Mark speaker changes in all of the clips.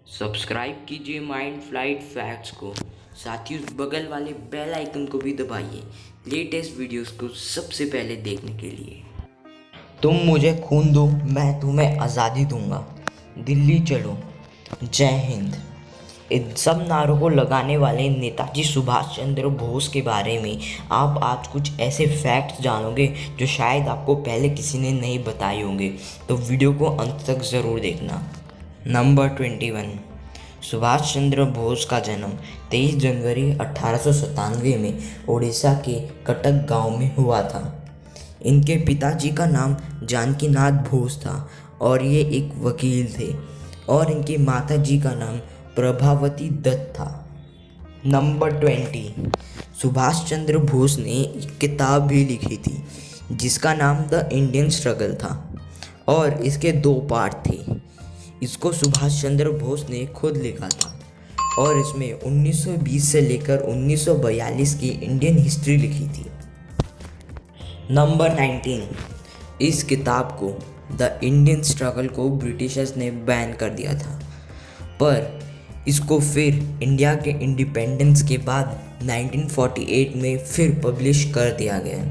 Speaker 1: Subscribe कीजिए mind flight facts को। साथ ही उस बगल वाले बेल आइकन को भी दबाइए लेटेस्ट वीडियोस को सबसे पहले देखने के लिए।
Speaker 2: तुम मुझे खून दो, मैं तुम्हें आज़ादी दूंगा। दिल्ली चलो, जय हिंद। इन सब नारों को लगाने वाले नेताजी सुभाष चंद्र बोस के बारे में आप आज कुछ ऐसे फैक्ट्स जानोगे जो शायद आपको पहले किसी ने नहीं बताए होंगे, तो वीडियो को अंत तक ज़रूर देखना। नंबर 21। सुभाष चंद्र बोस का जन्म 23 जनवरी 1897 में उड़ीसा के कटक गांव में हुआ था। इनके पिताजी का नाम जानकीनाथ बोस था और ये एक वकील थे, और इनकी माताजी का नाम प्रभावती दत्त था। नंबर 20। सुभाष चंद्र बोस ने एक किताब भी लिखी थी जिसका नाम द इंडियन स्ट्रगल था, और इसके 2 पार्ट थे। इसको सुभाष चंद्र बोस ने खुद लिखा था, और इसमें 1920 से लेकर 1942 की इंडियन हिस्ट्री लिखी थी। नंबर 19। इस किताब को द इंडियन स्ट्रगल को ब्रिटिशर्स ने बैन कर दिया था, पर इसको फिर इंडिया के इंडिपेंडेंस के बाद 1948 में फिर पब्लिश कर दिया गया।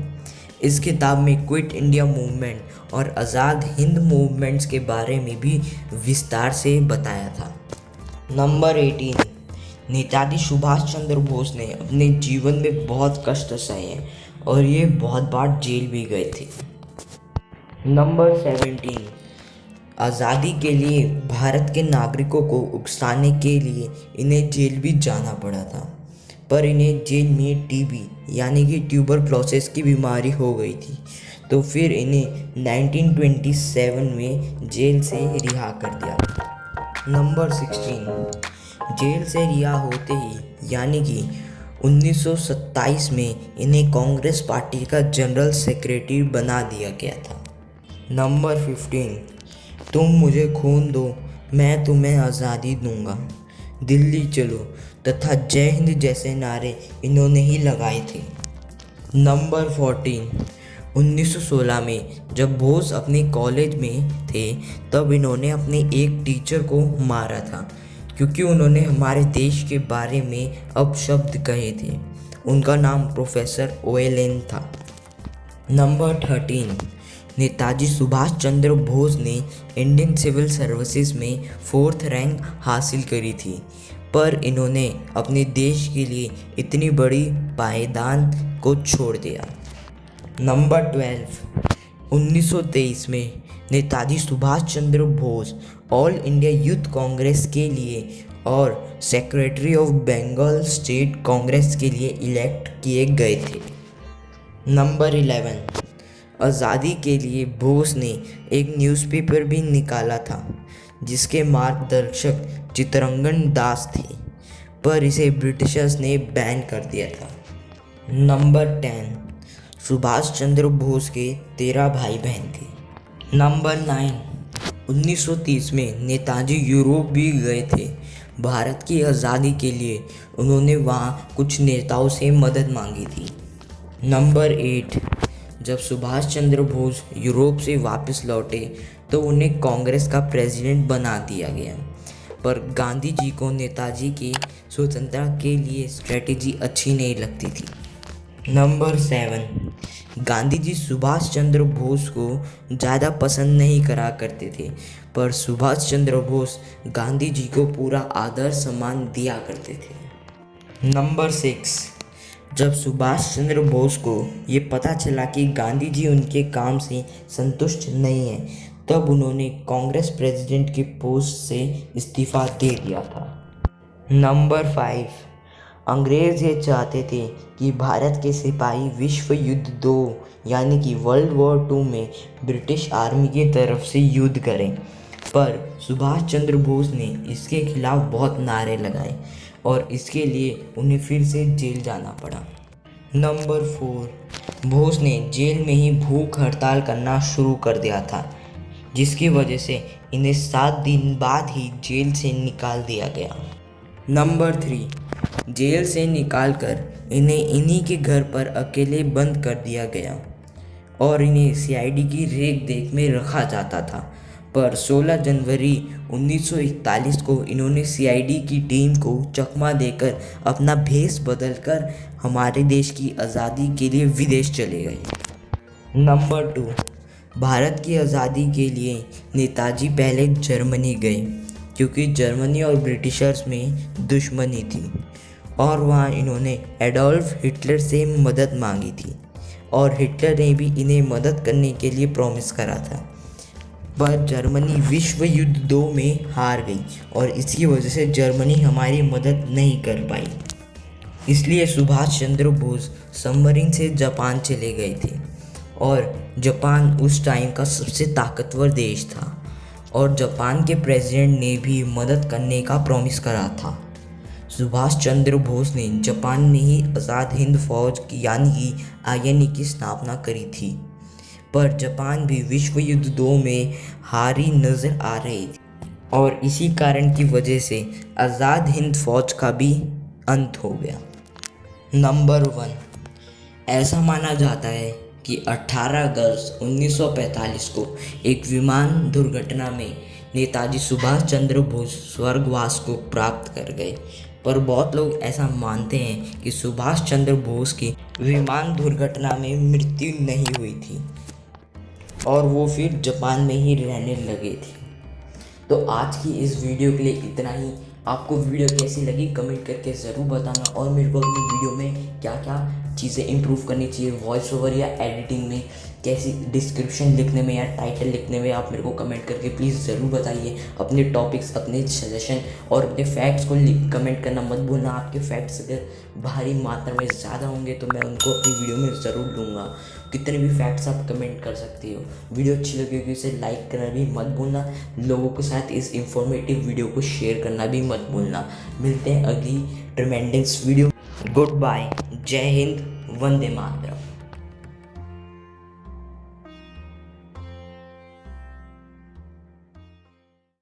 Speaker 2: इस किताब में क्विट इंडिया मूवमेंट और आज़ाद हिंद मूवमेंट्स के बारे में भी विस्तार से बताया था। नंबर 18। नेताजी सुभाष चंद्र बोस ने अपने जीवन में बहुत कष्ट सहे और ये बहुत बार जेल भी गए थे। नंबर 17। आज़ादी के लिए भारत के नागरिकों को उकसाने के लिए इन्हें जेल भी जाना पड़ा था, पर इन्हें जेल में टीबी यानी कि ट्यूबरक्लोसिस की बीमारी हो गई थी, तो फिर इन्हें 1927 में जेल से रिहा कर दिया। नंबर 16। जेल से रिहा होते ही यानी कि 1927 में इन्हें कांग्रेस पार्टी का जनरल सेक्रेटरी बना दिया गया था। नंबर 15। तुम मुझे खून दो, मैं तुम्हें आज़ादी दूंगा। दिल्ली चलो तथा जय हिंद जैसे नारे इन्होंने ही लगाए थे। नंबर 14। 1916 में जब बोस अपने कॉलेज में थे तब इन्होंने अपने एक टीचर को मारा था, क्योंकि उन्होंने हमारे देश के बारे में अपशब्द कहे थे। उनका नाम प्रोफेसर ओएलेन था। नंबर 13। नेताजी सुभाष चंद्र बोस ने इंडियन सिविल सर्विसेज में 4th रैंक हासिल करी थी, पर इन्होंने अपने देश के लिए इतनी बड़ी पायदान को छोड़ दिया। नंबर 12। 1923 में Netaji Subhash Chandra Bose all India youth Congress के लिए और secretary of Bengal state Congress के लिए इलेक्ट किए गए थे। नंबर 11। आज़ादी के लिए बोस ने एक न्यूज़पेपर भी निकाला था जिसके मार्गदर्शक चित्तरंजन दास थे, पर इसे ब्रिटिशर्स ने बैन कर दिया था। नंबर 10। सुभाष चंद्र बोस के 13 भाई बहन थे। नंबर 9। 1930 में नेताजी यूरोप भी गए थे। भारत की आज़ादी के लिए उन्होंने वहाँ कुछ नेताओं से मदद मांगी थी। नंबर 8। जब सुभाष चंद्र बोस यूरोप से वापस लौटे तो उन्हें कांग्रेस का प्रेसिडेंट बना दिया गया, पर गांधी जी को नेताजी की स्वतंत्रता के लिए स्ट्रेटेजी अच्छी नहीं लगती थी। नंबर 7। गांधी जी सुभाष चंद्र बोस को ज़्यादा पसंद नहीं करा करते थे, पर सुभाष चंद्र बोस गांधी जी को पूरा आदर सम्मान दिया करते थे। नंबर 6। जब सुभाष चंद्र बोस को ये पता चला कि गांधी जी उनके काम से संतुष्ट नहीं हैं, तब उन्होंने कांग्रेस प्रेसिडेंट के पोस्ट से इस्तीफा दे दिया था। नंबर 5। अंग्रेज़ ये चाहते थे कि भारत के सिपाही विश्व युद्ध 2 यानी कि वर्ल्ड वॉर 2 में ब्रिटिश आर्मी की तरफ से युद्ध करें, पर सुभाष चंद्र बोस ने इसके खिलाफ बहुत नारे लगाए और इसके लिए उन्हें फिर से जेल जाना पड़ा। नंबर 4। बोस ने जेल में ही भूख हड़ताल करना शुरू कर दिया था, जिसकी वजह से इन्हें 7 दिन बाद ही जेल से निकाल दिया गया। नंबर 3। जेल से निकालकर इन्हें इन्हीं के घर पर अकेले बंद कर दिया गया और इन्हें सीआईडी की रेख देख में रखा जाता था, पर 16 जनवरी 1941 को इन्होंने सीआईडी की टीम को चकमा देकर अपना भेष बदलकर हमारे देश की आज़ादी के लिए विदेश चले गए। नंबर 2, भारत की आज़ादी के लिए नेताजी पहले जर्मनी गए क्योंकि जर्मनी और ब्रिटिशर्स में दुश्मनी थी और वहाँ इन्होंने एडोल्फ हिटलर से मदद मांगी थी और हिटलर ने भी इन्हें मदद करने के लिए प्रॉमिस करा था। पर जर्मनी विश्व युद्ध 2 में हार गई और इसकी वजह से जर्मनी हमारी मदद नहीं कर पाई। इसलिए सुभाष चंद्र बोस सबमरीन से जापान चले गए थे और जापान उस टाइम का सबसे ताकतवर देश था और जापान के प्रेसिडेंट ने भी मदद करने का प्रॉमिस करा था। सुभाष चंद्र बोस ने जापान में ही आज़ाद हिंद फौज की यानी कि आईएनए की स्थापना करी थी, पर जापान भी विश्व युद्ध 2 में हारी नज़र आ रही थी और इसी कारण की वजह से आज़ाद हिंद फौज का भी अंत हो गया। नंबर 1, ऐसा माना जाता है कि 18 अगस्त 1945 को एक विमान दुर्घटना में नेताजी सुभाष चंद्र बोस स्वर्गवास को प्राप्त कर गए, पर बहुत लोग ऐसा मानते हैं कि सुभाष चंद्र बोस की विमान दुर्घटना में मृत्यु नहीं हुई थी और वो फिर जापान में ही रहने लगे थे। तो आज की इस वीडियो के लिए इतना ही। आपको वीडियो कैसी लगी कमेंट करके ज़रूर बताना और मेरे को अपनी वीडियो में क्या क्या चीज़ें इंप्रूव करनी चाहिए, वॉइस ओवर या एडिटिंग में, कैसी डिस्क्रिप्शन लिखने में या टाइटल लिखने में, आप मेरे को कमेंट करके प्लीज़ ज़रूर बताइए। अपने टॉपिक्स, अपने सजेशन और अपने फैक्ट्स को कमेंट करना मत भूलना। आपके फैक्ट्स अगर भारी मात्रा में ज़्यादा होंगे तो मैं उनको अपनी वीडियो में ज़रूर लूँगा। कितने भी फैक्ट्स आप कमेंट कर सकते हो। वीडियो अच्छी लगी होगी इसे लाइक करना भी मत भूलना। लोगों के साथ इस इंफॉर्मेटिव वीडियो को शेयर करना भी मत भूलना। मिलते हैं अगली ट्रेमेंडस वीडियो। गुड बाय, जय हिंद, वंदे मातरम।